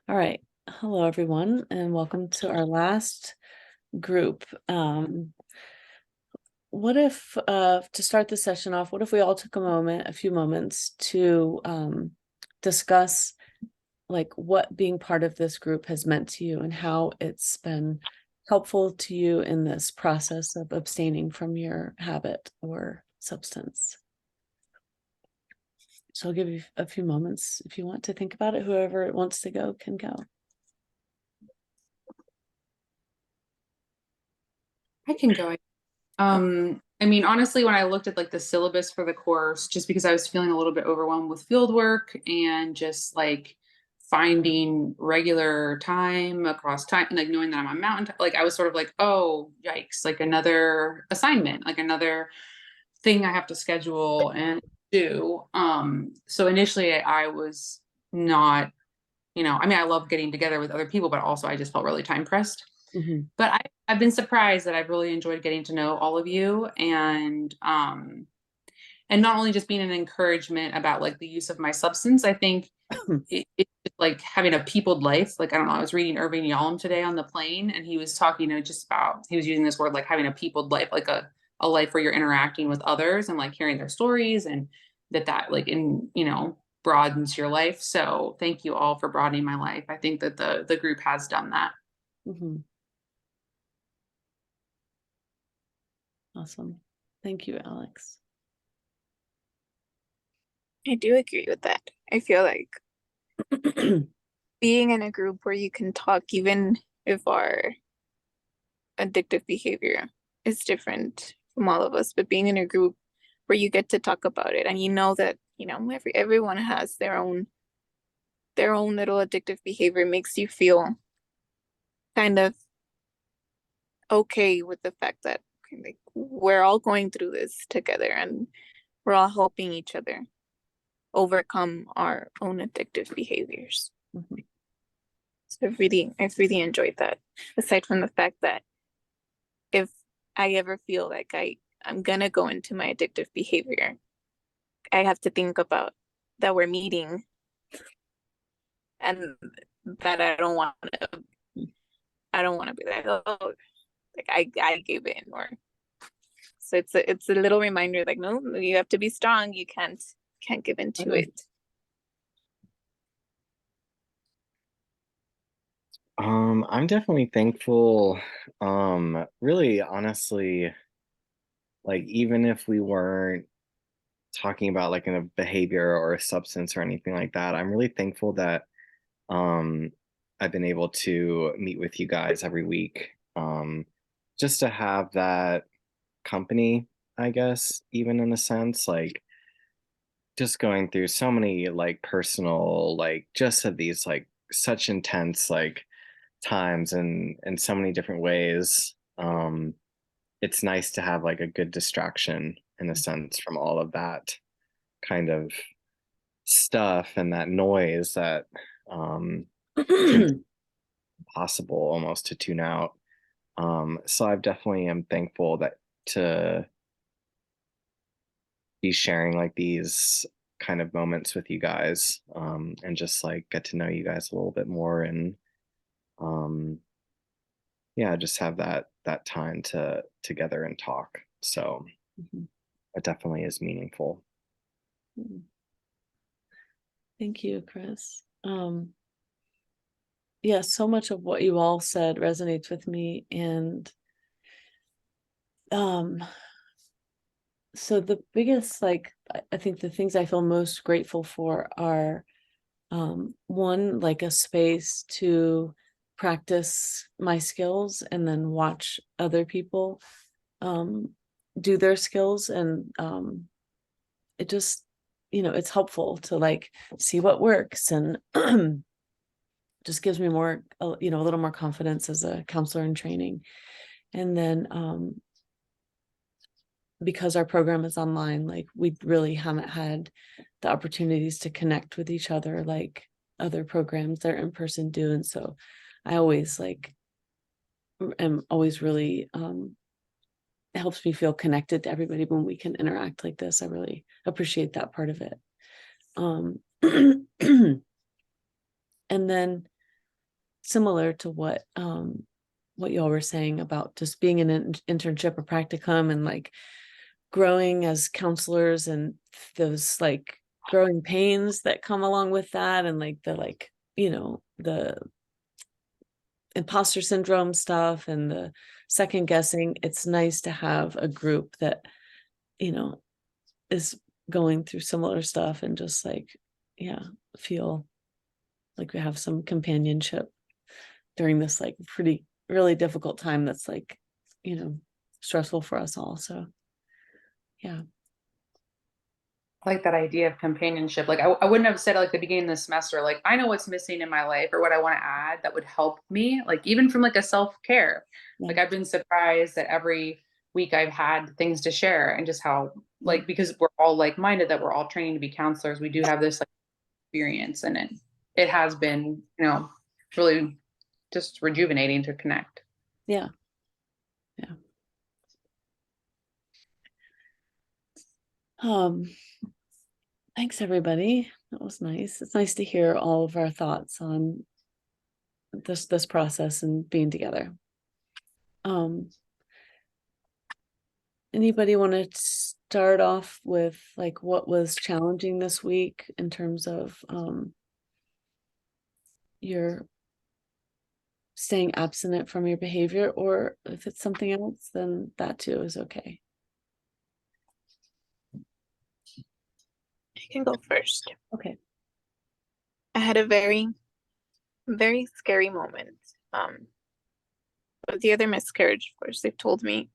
All right. Hello, everyone, and welcome to our last group. What if, to start the session off, what if we all took a few moments to discuss like what being part of this group has meant to you and how it's been helpful to you in this process of abstaining from your habit or substance. So I'll give you a few moments if you want to think about it. Whoever wants to go can go. I can go. I mean, honestly, when I looked at like the syllabus for the course, just because I was feeling a little bit overwhelmed with field work and just like finding regular time across time and like knowing that I'm on mountain, like I was sort of like, oh, yikes, like another assignment, like another thing I have to schedule and do. So initially I was not, I mean, I love getting together with other people, but also I just felt really time pressed. Mhm. But I've been surprised that I've really enjoyed getting to know all of you and not only just being an encouragement about like the use of my substance. I think it's like having a peopled life. Like I don't know, I was reading Irving Yalom today on the plane, and he was talking, just about he was using this word like having a peopled life, like a life where you're interacting with others and like hearing their stories, and that like broadens your life. So thank you all for broadening my life. I think that the group has done that. Mhm. Awesome. Thank you, Alex. I do agree with that. I feel like being in a group where you can talk, even if our addictive behavior is different from all of us, but being in a group where you get to talk about it and you know that, everyone has their own little addictive behavior makes you feel kind of okay with the fact that like, we're all going through this together and we're all helping each other overcome our own addictive behaviors. Mhm. So I've really enjoyed that. Aside from the fact that if I ever feel like I'm gonna go into my addictive behavior, I have to think about that we're meeting and that I don't want to be like, oh, like I gave in. Or so it's a little reminder like, no, you have to be strong, you can't give in to Mhm. it. I'm definitely thankful. Really honestly, like even if we weren't talking about like a behavior or a substance or anything like that, I'm really thankful that um I've been able to meet with you guys every week. Just to have that company, I guess, even in a sense, like just going through so many like personal, like just of these like such intense like times and in so many different ways. It's nice to have like a good distraction in a sense from all of that kind of stuff and that noise that can be possible almost to tune out. So I definitely am thankful that to be sharing like these kind of moments with you guys, and just like get to know you guys a little bit more and um, yeah, just have that time to together and talk. So Mhm. it definitely is meaningful. Mhm. Thank you, Chris. Yeah, so much of what you all said resonates with me. And um, so the biggest, like, I think the things I feel most grateful for are one, like a space to practice my skills and then watch other people um do their skills. And it just, it's helpful to like see what works, and just gives me more, a little more confidence as a counselor in training. And then because our program is online, like we really haven't had the opportunities to connect with each other like other programs that are in person do. And so I always like am always really it helps me feel connected to everybody when we can interact like this. I really appreciate that part of it. um and then similar to what y'all were saying about just being in an internship or practicum and like growing as counselors and those like growing pains that come along with that, and like the like, you know, the imposter syndrome stuff and the second guessing. It's nice to have a group that, you know, is going through similar stuff and just like, yeah, feel like we have some companionship during this like pretty really difficult time that's like, you know, stressful for us all. So yeah. I like that idea of companionship. Like I wouldn't have said like the beginning of the semester, like I know what's missing in my life or what I want to add that would help me, like even from like a self-care. Like I've been surprised that every week I've had things to share, and just how like, because we're all like-minded, that we're all training to be counselors, we do have this like experience, and it has been, you know, really just rejuvenating to connect. Yeah. Thanks everybody. That was nice. It's nice to hear all of our thoughts on this process and being together. Anybody want to start off with like what was challenging this week in terms of your staying abstinent from your behavior, or if it's something else, then that too is okay. I can go first. Okay. I had a very, very scary moment. With the other miscarriage, of course, they've told me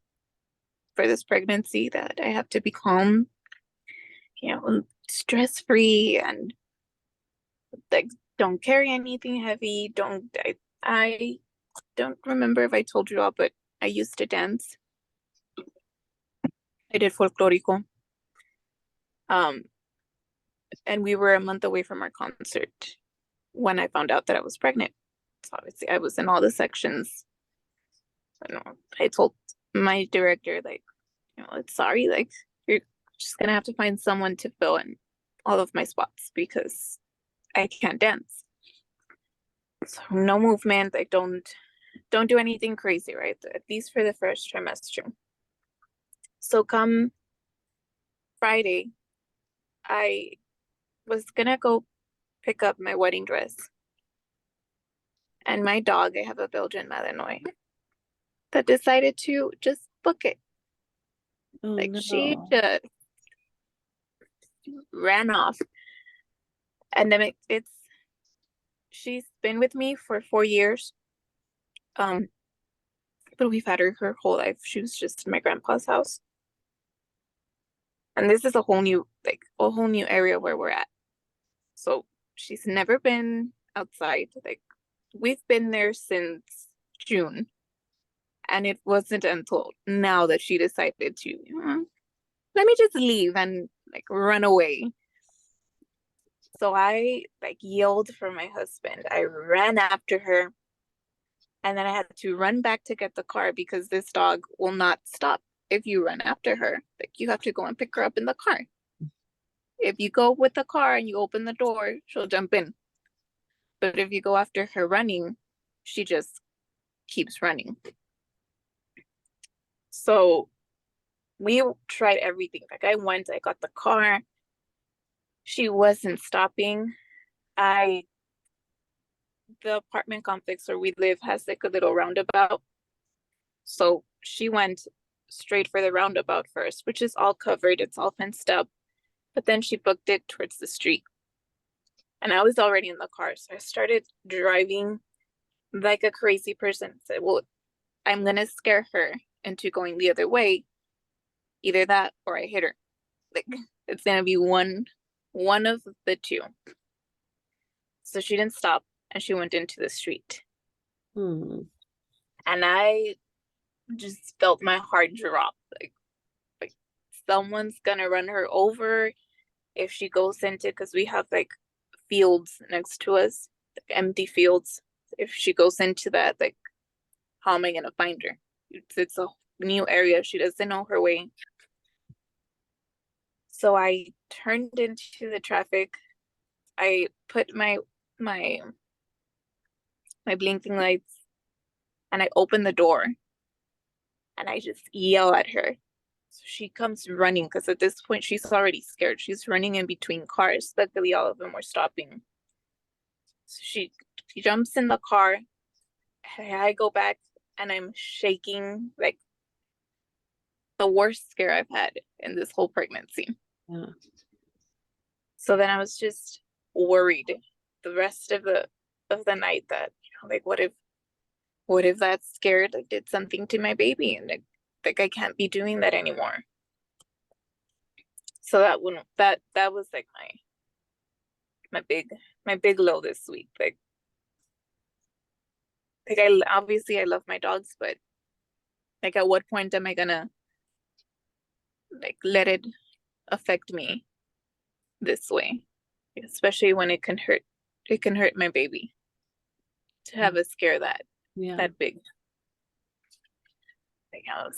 for this pregnancy that I have to be calm, you know, stress-free, and like don't carry anything heavy. I don't remember if I told you all, but I used to dance. I did folklorico. And we were a month away from our concert when I found out that I was pregnant. So obviously I was in all the sections. I know I told my director, like, you know, it's sorry, like you're just gonna have to find someone to fill in all of my spots because I can't dance. So no movement, like don't do anything crazy, right? At least for the first trimester. So come Friday, I was gonna go pick up my wedding dress. And my dog, I have a Belgian Malinois, that decided to just book it. Oh, Like no. she just ran off. And then she's been with me for 4 years. But we've had her whole life. She was just in my grandpa's house. And this is a whole new area where we're at. So she's never been outside. Like we've been there since June. And it wasn't until now that she decided to, let me just leave and like run away. So I like yelled for my husband. I ran after her. And then I had to run back to get the car because this dog will not stop if you run after her. Like you have to go and pick her up in the car. If you go with the car and you open the door, she'll jump in. But if you go after her running, she just keeps running. So we tried everything. Like I got the car. She wasn't stopping. The apartment complex where we live has like a little roundabout. So she went straight for the roundabout first, which is all covered. It's all fenced up. But then she booked it towards the street. And I was already in the car. So I started driving like a crazy person. I said, well, I'm going to scare her into going the other way. Either that or I hit her. Like it's going to be one of the two. So she didn't stop and she went into the street. And I just felt my heart drop. Like someone's going to run her over if she goes into, because we have like fields next to us, like empty fields. If she goes into that, like how am I gonna find her? It's a new area. She doesn't know her way. So I turned into the traffic. I put my my blinking lights, and I open the door and I just yell at her. So she comes running because at this point she's already scared. She's running in between cars. Luckily, all of them were stopping. So she jumps in the car. I go back and I'm shaking, like the worst scare I've had in this whole pregnancy. Yeah. So then I was just worried the rest of the night that, like what if that scared like did something to my baby, and like I can't be doing that anymore. So that was like my big low this week. Like I obviously I love my dogs, but like at what point am I gonna like let it affect me this way? Especially when it can hurt my baby to have a scare that Yeah. big. Like it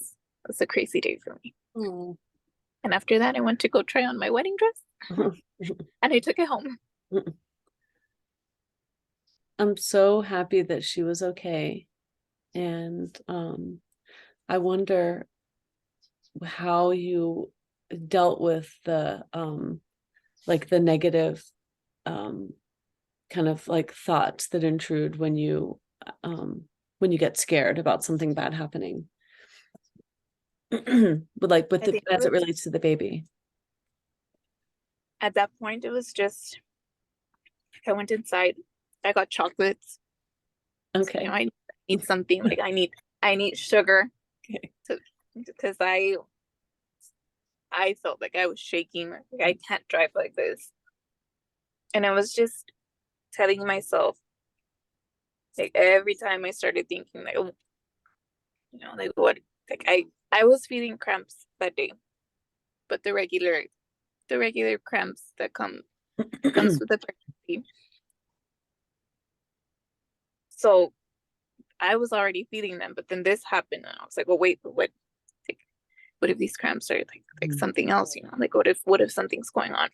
was a crazy day for me. Oh. And after that I went to go try on my wedding dress and I took it home. I'm so happy that she was okay. And I wonder how you dealt with the like the negative kind of like thoughts that intrude when you get scared about something bad happening. But like with I the think as it relates to the baby. at that point it was just I went inside, I got chocolates. Okay. You know, I need something, like I need sugar. Okay. Because I felt like I was shaking, like I can't drive like this. And I was just telling myself, like every time I started thinking like, oh, like what, like I was feeling cramps that day, but the regular cramps that comes with the pregnancy. So I was already feeling them, but then this happened and I was like, well, wait, but what if these cramps are like something else, like what if something's going on?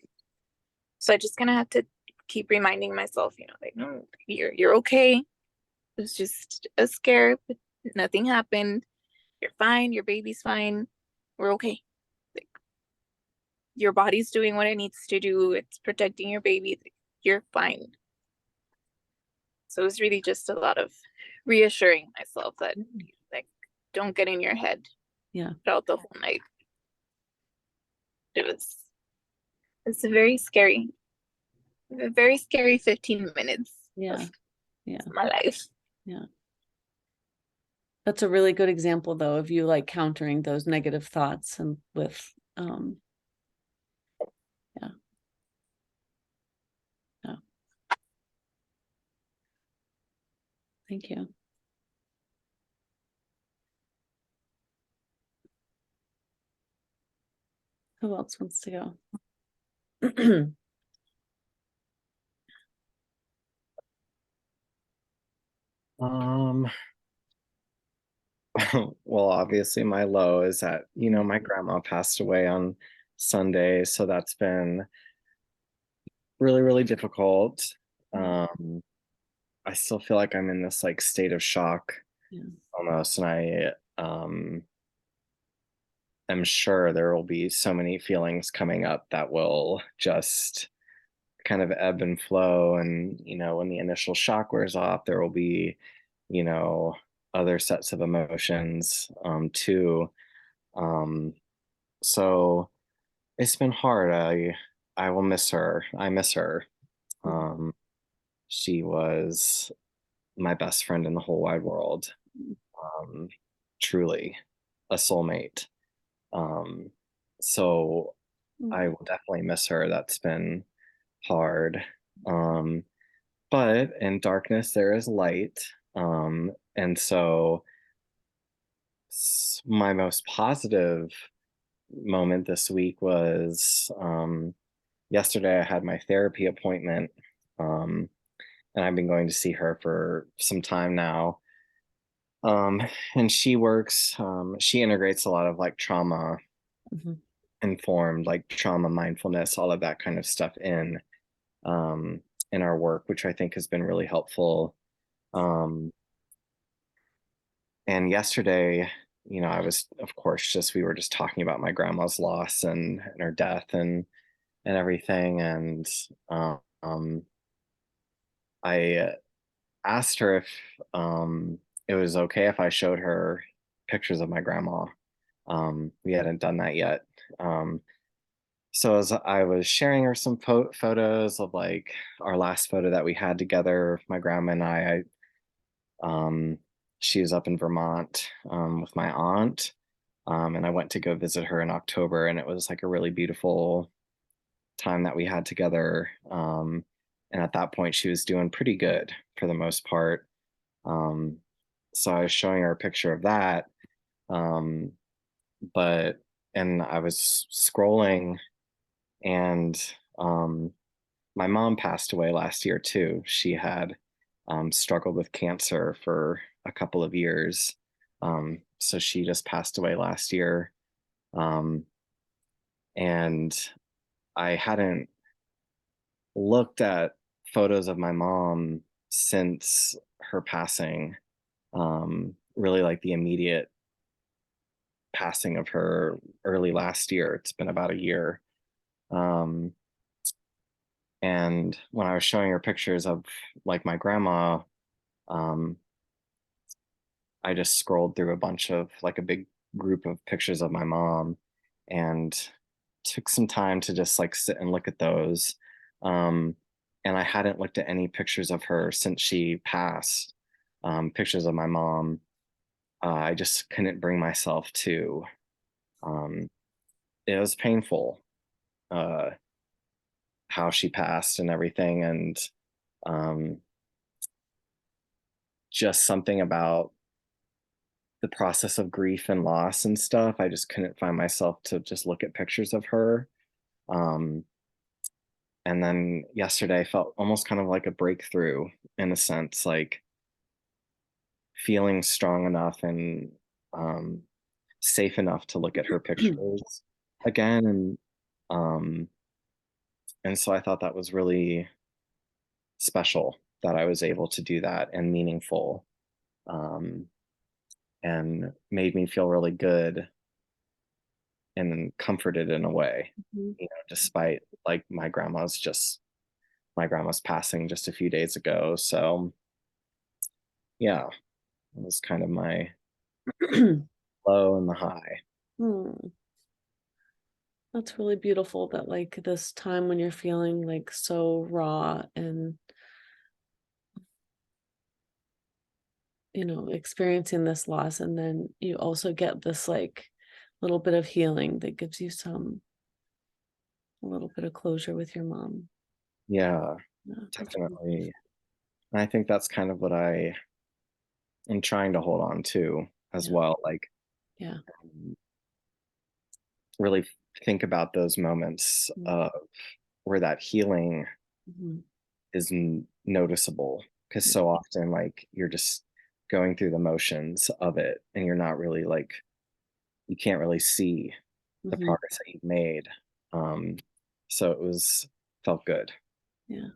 So I just kind of had to keep reminding myself, like, no, you're okay. It was just a scare, but nothing happened. You're fine. Your baby's fine. We're okay. Like, your body's doing what it needs to do. It's protecting your baby. You're fine. So it was really just a lot of reassuring myself that, like, don't get in your head. Yeah. Throughout the whole night. It's a very scary 15 minutes. Yeah. Of Yeah. my life. Yeah. That's a really good example though of you like countering those negative thoughts and with yeah. Yeah. Thank you. Who else wants to go? Well, obviously my low is that, my grandma passed away on Sunday, so that's been really, really difficult. I still feel like I'm in this like state of shock Yeah. almost, and I am sure there will be so many feelings coming up that will just kind of ebb and flow. And, when the initial shock wears off, there will be, other sets of emotions too. So it's been hard. I will miss her. I miss her. She was my best friend in the whole wide world. Truly a soulmate. So I will definitely miss her. That's been hard. But in darkness there is light. And so my most positive moment this week was yesterday I had my therapy appointment. And I've been going to see her for some time now. And she integrates a lot of like trauma informed, like trauma mindfulness, all of that kind of stuff in our work, which I think has been really helpful. Um, and yesterday, I was, of course, we were just talking about my grandma's loss and her death and everything. And I asked her if it was okay if I showed her pictures of my grandma. We hadn't done that yet. Um, so as I was sharing her some photos of like our last photo that we had together, my grandma and um, she was up in Vermont with my aunt, and I went to go visit her in October, and it was like a really beautiful time that we had together. And at that point, she was doing pretty good for the most part. Um, so I was showing her a picture of that. Um, but and I was scrolling, and my mom passed away last year too. She had struggled with cancer for a couple of years. So she just passed away last year. Um, and I hadn't looked at photos of my mom since her passing. Really like the immediate passing of her early last year. It's been about a year. Um, and when I was showing her pictures of like my grandma, um, I just scrolled through a bunch of like a big group of pictures of my mom and took some time to just like sit and look at those. Um, and I hadn't looked at any pictures of her since she passed, pictures of my mom. I just couldn't bring myself to. Um, it was painful uh, how she passed and everything. And um, just something about the process of grief and loss and stuff. I just couldn't find myself to just look at pictures of her. Um, and then yesterday felt almost kind of like a breakthrough in a sense, like feeling strong enough and um, safe enough to look at her pictures again. Um, and so I thought that was really special that I was able to do that and meaningful, um, and made me feel really good and comforted in a way, Mhm. despite like my grandma's passing just a few days ago. So yeah, it was kind of my low and the high. Hmm. That's really beautiful that like this time when you're feeling like so raw and experiencing this loss, and then you also get this like little bit of healing that gives you a little bit of closure with your mom. Yeah, Yeah, that's really definitely. And I think that's kind of what I am trying to hold on to as yeah, well. Like yeah. really think about those moments Mm, of where that healing mhm, is noticeable, because yeah, so often like you're just going through the motions of it and you're not really like you can't really see the mhm, progress that you've made. Um, so it was felt good. yeah.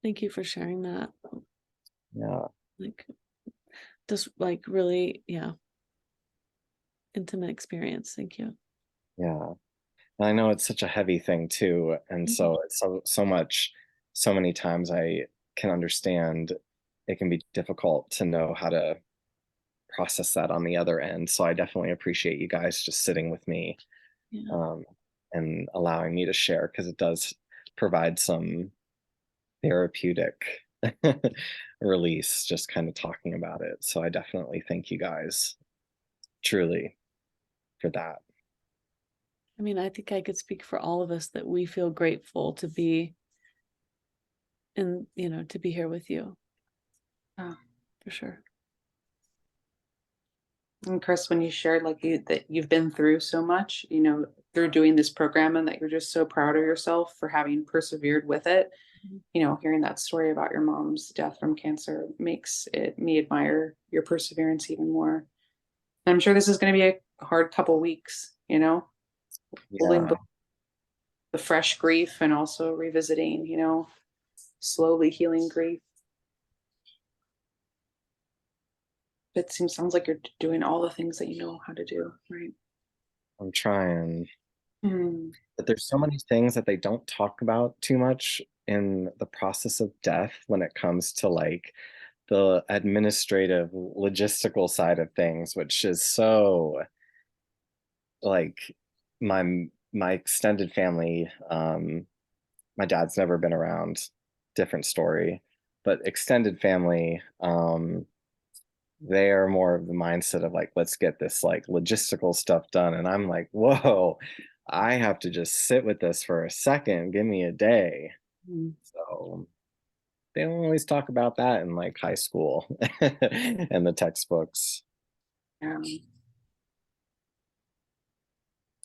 Thank you for sharing that. Yeah, Like just like really, yeah, intimate experience. Thank you. yeah. And I know it's such a heavy thing too, and Mhm. so it's so much, so many times I can understand it can be difficult to know how to process that on the other end. So I definitely appreciate you guys just sitting with me, Yeah. um, and allowing me to share, because it does provide some therapeutic release just kind of talking about it. So I definitely thank you guys truly for that. I mean, I think I could speak for all of us that we feel grateful to be to be here with you Yeah. for sure. And Chris, when you shared like that you've been through so much, through doing this program and that you're just so proud of yourself for having persevered with it, Mhm. hearing that story about your mom's death from cancer makes me admire your perseverance even more. And I'm sure this is going to be a hard couple weeks, holding Yeah, the fresh grief and also revisiting, slowly healing grief. Sounds like you're doing all the things that you know how to do, right? I'm trying. Mm, But there's so many things that they don't talk about too much in the process of death when it comes to like the administrative logistical side of things, which is so like my extended family, my dad's never been around, different story, but extended family, they are more of the mindset of like, let's get this like logistical stuff done. And I'm like, whoa, I have to just sit with this for a second. Give me a day. Mm. So they don't always talk about that in like high school and the textbooks. yeah.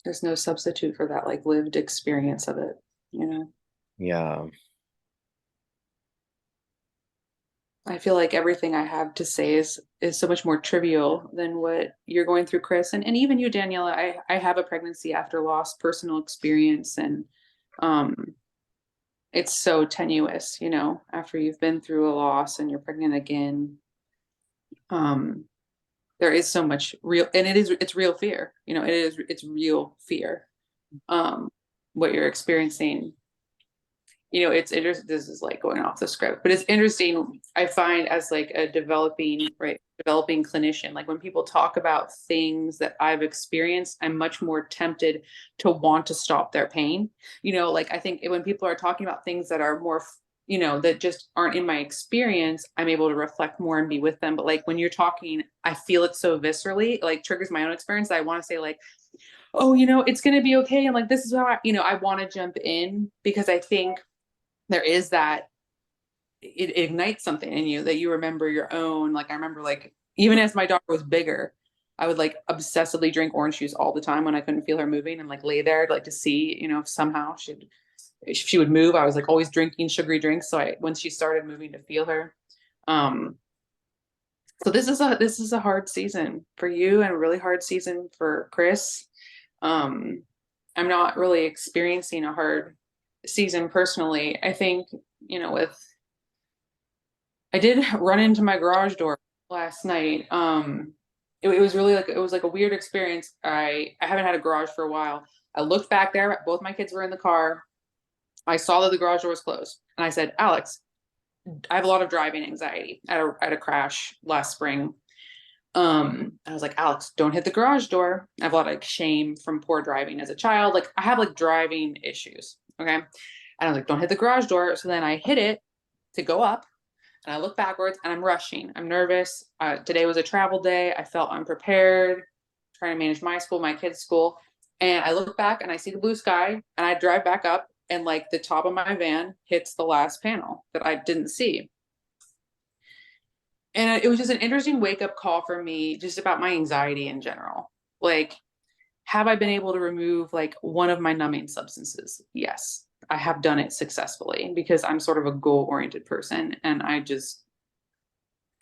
There's no substitute for that like lived experience of it, you know. Yeah. I feel like everything I have to say is so much more trivial than what you're going through, Chris, and even you, Daniela. I have a pregnancy after loss personal experience, and um it's so tenuous, you know, after you've been through a loss and you're pregnant again. Um there is so much real, and it's real fear, you know, it's real fear. Um what you're experiencing, you know, it's interesting. This is like going off the script, but it's interesting. I find as like a developing clinician, like when people talk about things that I've experienced, I'm much more tempted to want to stop their pain. You know, like I think when people are talking about things that are more, you know, that just aren't in my experience, I'm able to reflect more and be with them. But like when you're talking, I feel it so viscerally, like triggers my own experience that I want to say like, oh, you know, it's going to be okay. And like, this is how I, you know, I want to jump in because I think there is that it ignites something in you that you remember your own. Like I remember like even as my daughter was bigger, I would like obsessively drink orange juice all the time when I couldn't feel her moving and like lay there like to see, you know, if somehow she would move. I was like always drinking sugary drinks. So when she started moving to feel her. Um so this is a hard season for you and a really hard season for Chris. Um I'm not really experiencing a hard season personally. I think, you know, I did run into my garage door last night. It was really like, it was like a weird experience. I haven't had a garage for a while. I looked back there, both my kids were in the car. I saw that the garage door was closed. And I said, Alex, I have a lot of driving anxiety. I had a crash last spring. I was like, Alex, don't hit the garage door. I have a lot of like shame from poor driving as a child. Like I have like driving issues. Okay. And I was like, don't hit the garage door. So then I hit it to go up and I look backwards and I'm rushing. I'm nervous. Today was a travel day. I felt unprepared, trying to manage my school, my kids' school. And I look back and I see the blue sky and I drive back up and like the top of my van hits the last panel that I didn't see. And it was just an interesting wake up call for me just about my anxiety in general. Like, have I been able to remove like one of my numbing substances? Yes, I have done it successfully because I'm sort of a goal oriented person and I just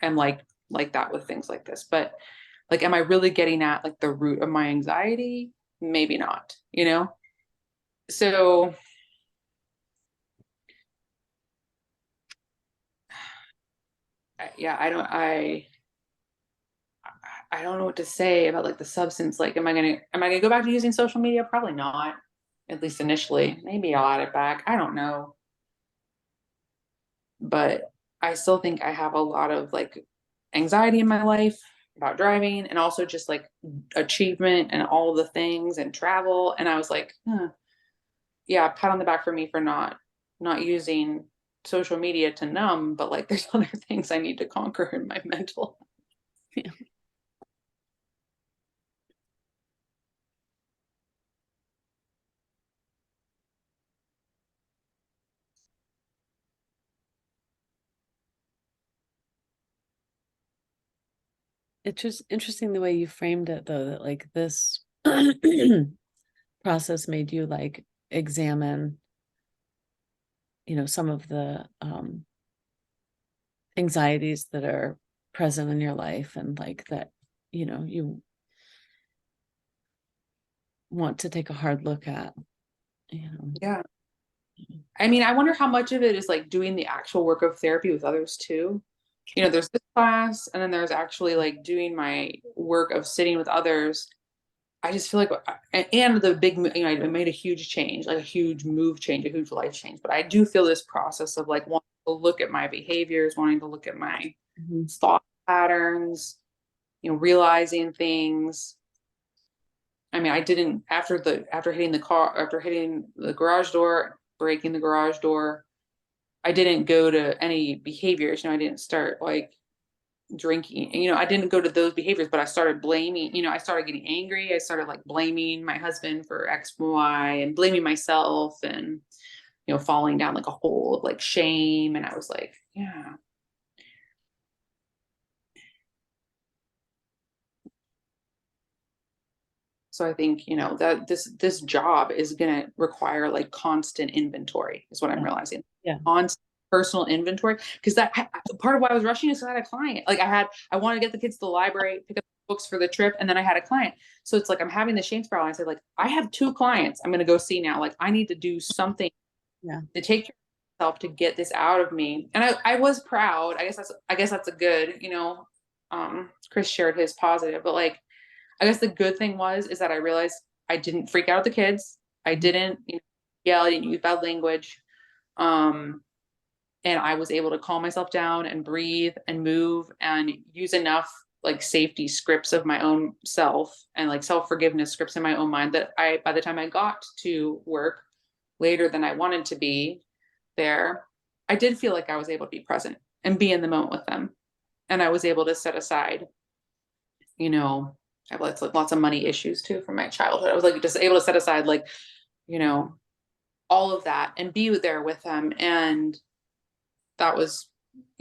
am like that with things like this. But like, am I really getting at like the root of my anxiety? Maybe not, you know? So yeah, I don't know what to say about like the substance. Like, am I gonna go back to using social media? Probably not, at least initially. Maybe I'll add it back. I don't know. But I still think I have a lot of like anxiety in my life about driving and also just like achievement and all the things and travel. And I was like, huh, yeah, pat on the back for me for not using social media to numb, but like there's other things I need to conquer in my mental. Yeah. It's just interesting the way you framed it though, that like this process made you like examine, you know, some of the anxieties that are present in your life and like that, you know, you want to take a hard look at, you know. Yeah. I mean, I wonder how much of it is like doing the actual work of therapy with others too. You know, there's this class, and then there's actually like doing my work of sitting with others. I just feel like, and the big, you know, I made a huge change, like a huge move change, a huge life change. But I do feel this process of like wanting to look at my behaviors, wanting to look at my Mhm. thought patterns, you know, realizing things. I mean, I didn't after hitting the car, after hitting the garage door, breaking the garage door, I didn't go to any behaviors. You know, I didn't start like drinking. You know, I didn't go to those behaviors, but I started blaming. You know, I started getting angry. I started like blaming my husband for X, Y, and blaming myself, and you know, falling down like a hole of like shame. And I was like, yeah. So I think, you know, that this job is going to require like constant inventory is what I'm Yeah. realizing. Yeah. Constant personal inventory. Because that part of why I was rushing is because I had a client. Like I wanted to get the kids to the library, pick up books for the trip, and then I had a client. So it's like I'm having the shame spiral. And I said, like, I have 2 clients I'm going to go see now. Like I need to do something Yeah. to take care of myself to get this out of me. And I was proud. I guess that's a good, you know, Chris shared his positive, but like I guess the good thing is that I realized I didn't freak out at the kids. I didn't, you know, yell, I didn't use bad language. Um, and I was able to calm myself down and breathe and move and use enough like safety scripts of my own self and like self-forgiveness scripts in my own mind that by the time I got to work later than I wanted to be there, I did feel like I was able to be present and be in the moment with them. And I was able to set aside, you know, I have lots of money issues too from my childhood. I was like just able to set aside like, you know, all of that and be there with them. And that was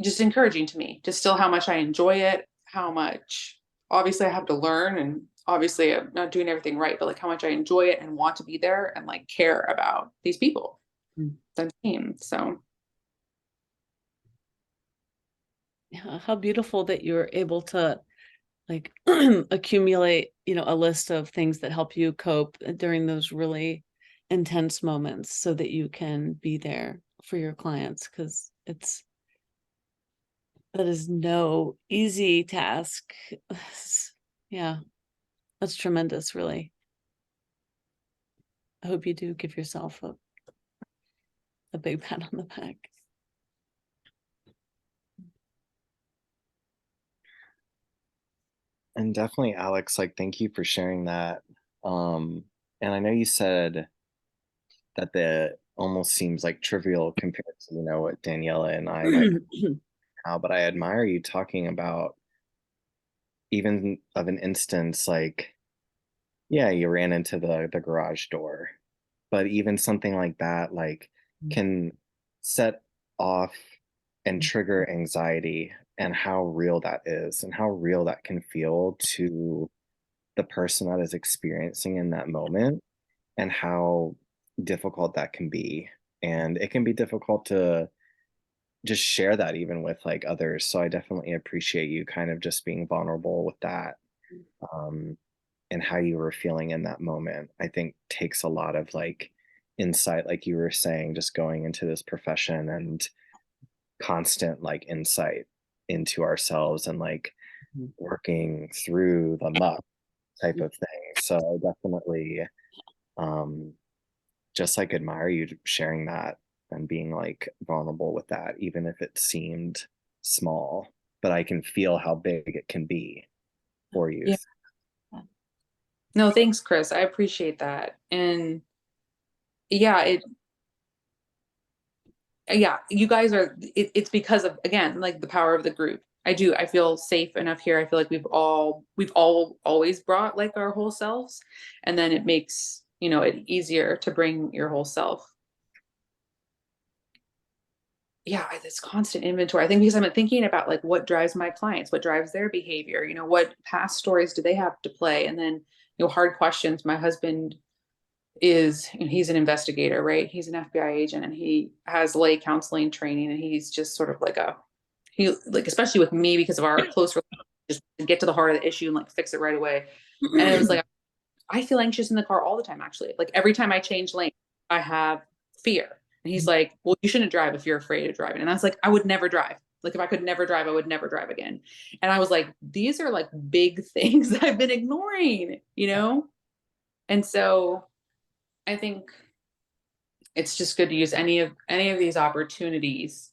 just encouraging to me, just still how much I enjoy it, how much obviously I have to learn, and obviously I'm not doing everything right, but like how much I enjoy it and want to be there and like care about these people, Mm. the team. So Yeah, how beautiful that you're able to like accumulate, you know, a list of things that help you cope during those really intense moments so that you can be there for your clients, because that is no easy task. Yeah, that's tremendous, really. I hope you do give yourself a big pat on the back. And definitely, Alex, like, thank you for sharing that. And I know you said that the almost seems like trivial compared to, you know, what Daniela and I might now, but I admire you talking about even of an instance like, yeah, you ran into the garage door, but even something like that, like, can set off and trigger anxiety, and how real that is and how real that can feel to the person that is experiencing in that moment, and how difficult that can be. And it can be difficult to just share that even with like others. So I definitely appreciate you kind of just being vulnerable with that. Um, and how you were feeling in that moment, I think takes a lot of like insight, like you were saying, just going into this profession and constant like insight into ourselves and like Mhm. working through the muck type of thing. So I definitely um just like admire you sharing that and being like vulnerable with that, even if it seemed small, but I can feel how big it can be for you. yeah, no, thanks, Chris. I appreciate that. And yeah, yeah, you guys are, it's because of, again, like the power of the group. I feel safe enough here. I feel like we've all always brought like our whole selves, and then it makes, you know, it easier to bring your whole self. Yeah, this constant inventory. I think because I'm thinking about like what drives my clients, what drives their behavior, you know, what past stories do they have to play? And then, you know, hard questions. My husband he's an investigator, right? He's an FBI agent, and he has lay counseling training, and he's just sort of like he like, especially with me because of our close relationship, just to get to the heart of the issue and like fix it right away. And it was like I feel anxious in the car all the time, actually. Like every time I change lane, I have fear. And he's like, well, you shouldn't drive if you're afraid of driving. And I was like, I would never drive. Like if I could never drive, I would never drive again. And I was like, these are like big things that I've been ignoring, you know? And so I think it's just good to use any of these opportunities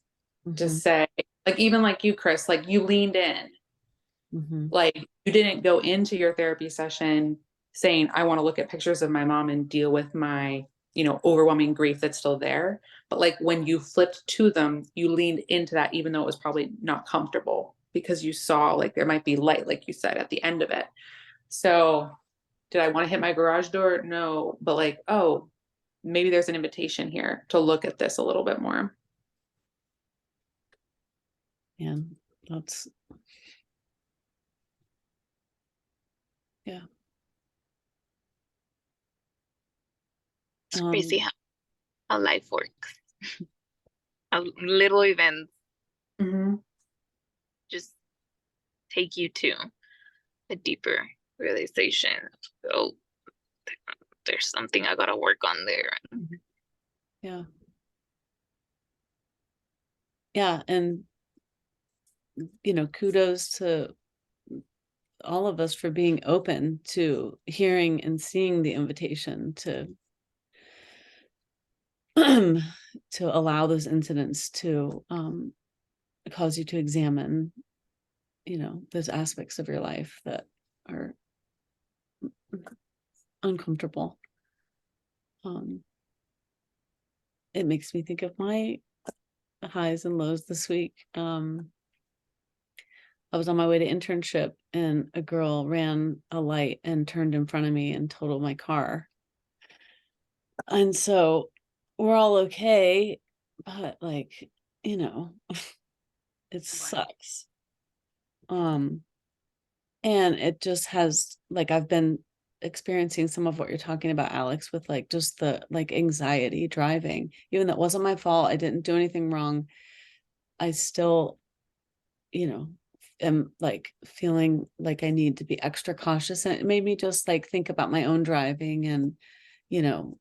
to Mhm, say, like, even like you, Chris, like you leaned in, mhm. like you didn't go into your therapy session saying, I want to look at pictures of my mom and deal with my, you know, overwhelming grief that's still there. But like when you flipped to them, you leaned into that, even though it was probably not comfortable because you saw like there might be light, like you said, at the end of it. So did I want to hit my garage door? No, but like, oh, maybe there's an invitation here to look at this a little bit more. And that's, yeah. It's crazy how life works. How little events Mhm. just take you to a deeper realization. Oh, there's something I gotta work on there. Yeah. Yeah, and you know, kudos to all of us for being open to hearing and seeing the invitation to to allow those incidents to cause you to examine, you know, those aspects of your life that are uncomfortable. It makes me think of my highs and lows this week. I was on my way to internship and a girl ran a light and turned in front of me and totaled my car. And so we're all okay, but like, you know, it sucks. And it just has like I've been experiencing some of what you're talking about, Alex, with like just the like anxiety driving. Even though it wasn't my fault, I didn't do anything wrong. I still, you know, am like feeling like I need to be extra cautious. And it made me just like think about my own driving and, you know,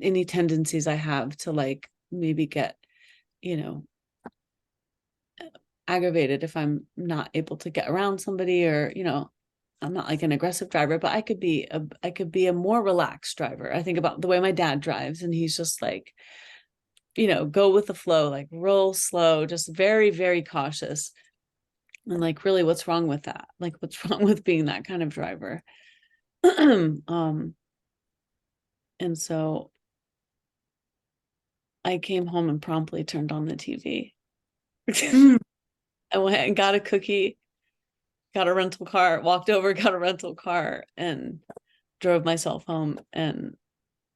any tendencies I have to like maybe get, you know, aggravated if I'm not able to get around somebody, or, you know, I'm not like an aggressive driver, but I could be a more relaxed driver. I think about the way my dad drives and he's just like, you know, go with the flow, like roll slow, just very, very cautious. And like, really, what's wrong with that? Like, what's wrong with being that kind of driver? um, and so I came home and promptly turned on the TV. Mm. I went and got a cookie, got a rental car, walked over, got a rental car, and drove myself home and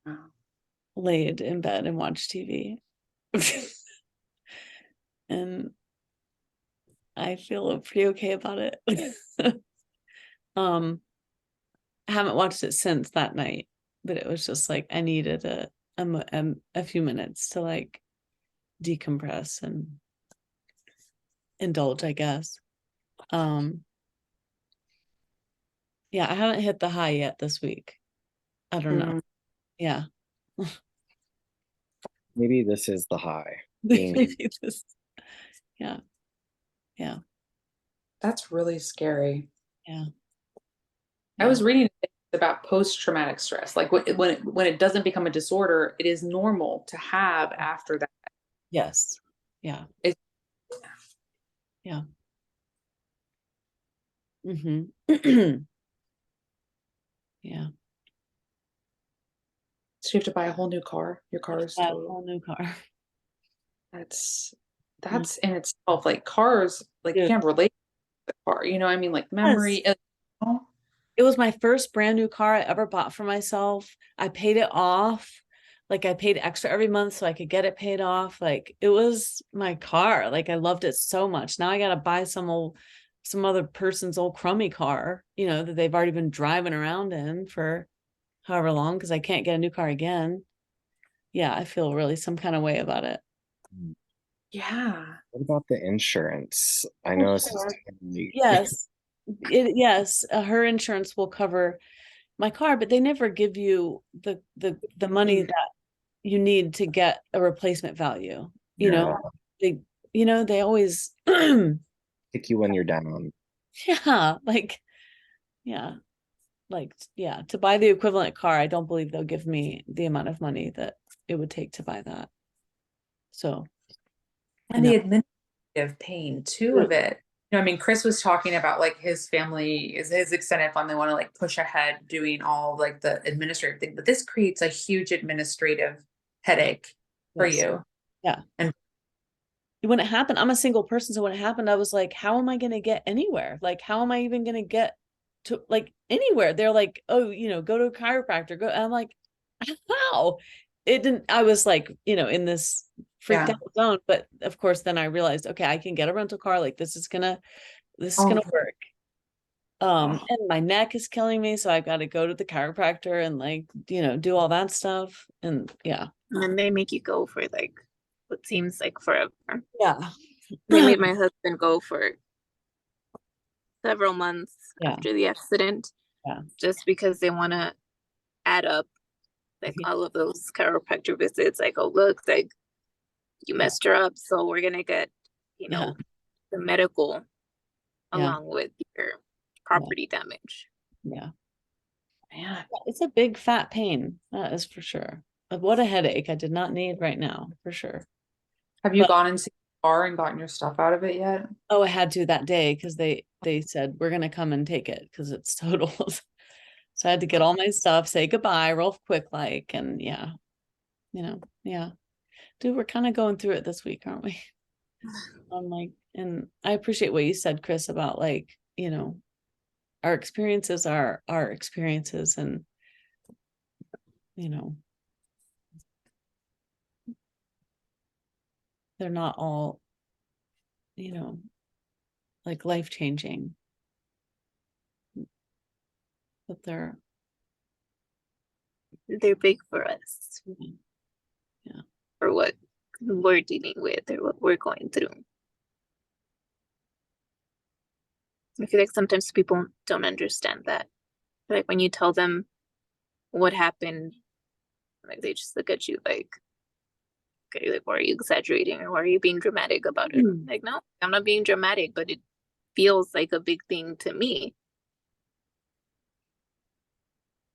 Wow. laid in bed and watched TV. And I feel pretty okay about it. um, I haven't watched it since that night, but it was just like I needed a few minutes to like decompress and indulge, I guess. Yeah, I haven't hit the high yet this week. I don't know. Mm. Yeah. Maybe this is the high. Being Maybe this, yeah, yeah, That's really scary. yeah, I yeah. was reading about post-traumatic stress. Like when it doesn't become a disorder, it is normal to have after that. Yes. Yeah. It's, Yeah. Mm-hmm. Yeah. so you have to buy a whole new car. Your car is Buy a total. whole new car. That's in itself, like cars, like you Dude. can't relate to the car. You know, I mean, like memory. Yes. It was my first brand new car I ever bought for myself. I paid it off. Like I paid extra every month so I could get it paid off. Like it was my car. Like I loved it so much. Now I gotta buy some other person's old crummy car, you know, that they've already been driving around in for however long because I can't get a new car again. Yeah, I feel really some kind of way about it. Yeah. what about the insurance? I Oh, know this is sure. totally Yes. Yes, her insurance will cover my car, but they never give you the money Mm. that you need to get a replacement value, Yeah. they, they always, Pick you when you're down. yeah, like, yeah, like, yeah, to buy the equivalent car, I don't believe they'll give me the amount of money that it would take to buy that. So, And the administrative pain too of it. I mean, Chris was talking about like his family is his extended family want to like push ahead doing all like the administrative thing, but this creates a huge administrative headache for yes. you. Yeah. And When it happened, I'm a single person. So when it happened, I was like, how am I going to get anywhere? Like, how am I even going to get to like anywhere? They're like, oh, go to a chiropractor. Go. And I'm like, how? It didn't, I was like, in this freaked Yeah. out zone. But of course, then I realized, okay, I can get a rental car. Like this is gonna work. And my neck is killing me. So I've got to go to the chiropractor and like, do all that stuff. And yeah. And they make you go for like what seems like forever. Yeah. They made my husband go for several months Yeah. after the accident. Yeah. Just because they want to add up like all of those chiropractor visits. Like, oh, look, like you messed her up. So we're going to get, Yeah. the medical Yeah. along with your property damage. Yeah. Yeah. It's a big fat pain. That is for sure. But what a headache I did not need right now, for sure. have you But- gone and seen the car and gotten your stuff out of it yet? Oh, I had to that day because they said we're gonna come and take it because it's totaled. So I had to get all my stuff, say goodbye real quick, like, and yeah, yeah. Dude, we're kind of going through it this week, aren't we? I'm like, and I appreciate what you said, Chris, about like, our experiences are our experiences, and they're not all, like life changing, but they're big for us. Yeah. For what we're dealing with or what we're going through. I feel like sometimes people don't understand that. Like when you tell them what happened, like they just look at you like, okay, like why are you exaggerating or why are you being dramatic about it? Like, no, I'm not being dramatic, but it feels like a big thing to me.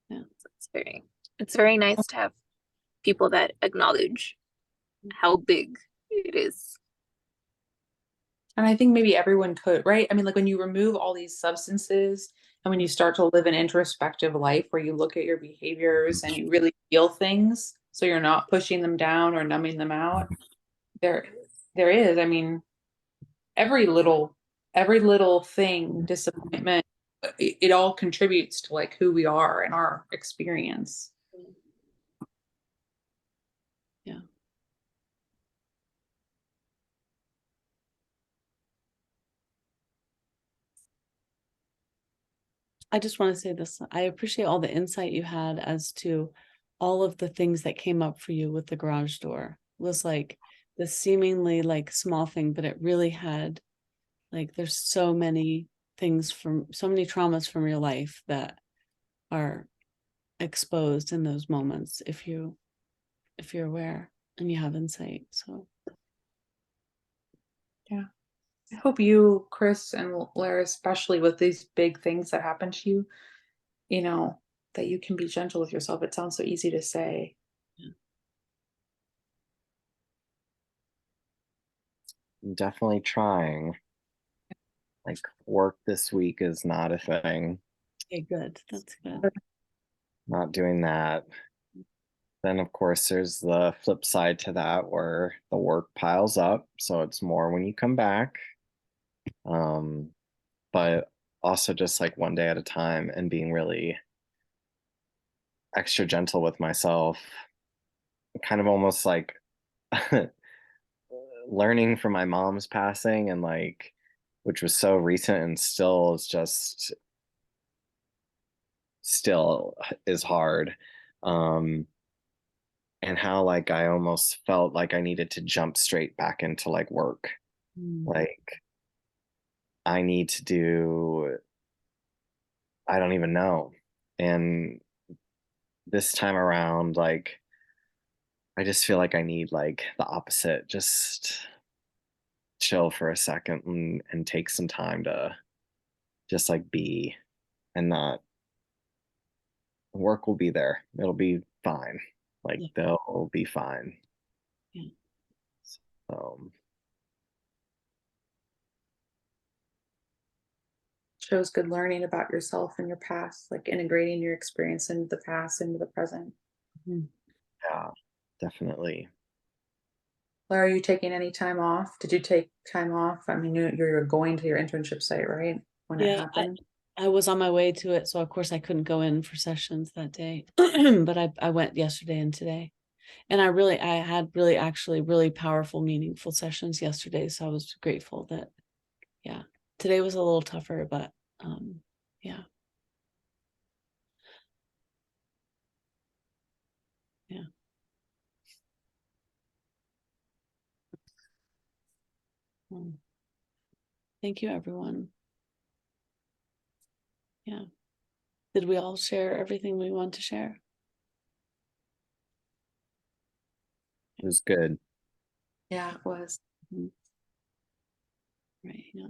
Yeah. So it's very nice to have people that acknowledge how big it is. And I think maybe everyone could, right? I mean, like when you remove all these substances and when you start to live an introspective life where you look at your behaviors and you really feel things, so you're not pushing them down or numbing them out. There is, I mean, every little thing, disappointment, it all contributes to like who we are and our experience. Yeah. I just want to say this. I appreciate all the insight you had as to all of the things that came up for you with the garage door. It was like this seemingly like small thing, but it really had like there's so many things from so many traumas from your life that are exposed in those moments if you're aware and you have insight. So Yeah. I hope you, Chris and Lara, especially with these big things that happen to you, that you can be gentle with yourself. It sounds so easy to say. I'm definitely trying. Like work this week is not a thing. okay, good. That's good. Not doing that. Then of course there's the flip side to that where the work piles up, so it's more when you come back. But also just like one day at a time and being really extra gentle with myself. Kind of almost like learning from my mom's passing and like which was so recent and still is hard. And how like I almost felt like I needed to jump straight back into like work. Like I need to do, I don't even know. And this time around, like I just feel like I need like the opposite, just chill for a second and take some time to just like be and not work will be there. It'll be fine. Like Yeah. they'll be fine. Yeah. Um, Shows good learning about yourself and your past, like integrating your experience into the past into the present. yeah, definitely. Laura, are you taking any time off? Did you take time off? I mean, you're going to your internship site, right? When it Yeah, happened? I was on my way to it, so of course I couldn't go in for sessions that day. But I went yesterday and today. And I had really actually really powerful, meaningful sessions yesterday. So I was grateful that, yeah, today was a little tougher, but yeah. Yeah. Thank you, everyone. Yeah. Did we all share everything we want to share? It was good. Yeah, it was. Right. Yeah.